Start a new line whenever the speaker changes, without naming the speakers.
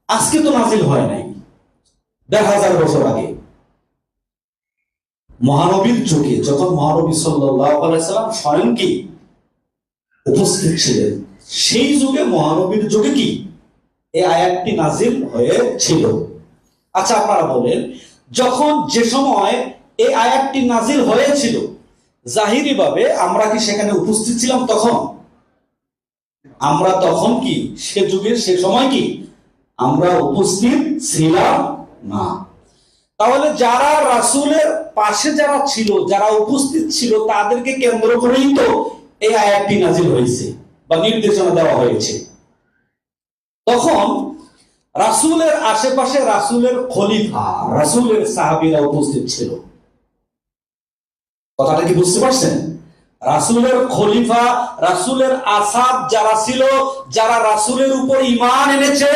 আজকে তো নাজিল হয় নাই, ১,৫০০ বছর আগে মহানবীর যুগে, যখন মহানবী সাল্লাল্লাহু আলাইহি সাল্লাম স্বয়ং কি উপস্থিত ছিলেন, সেই যুগে মহানবীর যুগে কি এই আয়াতটি নাজিল হয়েছিল। আচ্ছা আপনারা বলেন, যখন যে সময় এই আয়াতটি নাজিল হয়েছিল, জাহিরি ভাবে আমরা কি সেখানে উপস্থিত ছিলাম? তখন আমরা তখন কি সে যুগে সে সময় কি আমরা উপস্থিত ছিলাম না। তাহলে যারা রাসূলের পাশে যারা ছিল, যারা উপস্থিত ছিল, তাদেরকে কেন্দ্র করেই তো এই আয়াতটি নাজিল হয়েছে বা নির্দেশনা দেওয়া হয়েছে। তখন রাসূলের আশেপাশে রাসূলের খলিফা, রাসূলের সাহাবীরা উপস্থিত ছিল। কথাটা কি বুঝতে পারছেন? রাসূলের খলিফা, রাসূলের আসহাব যারা ছিল, যারা রাসূলের উপর ঈমান এনেছে,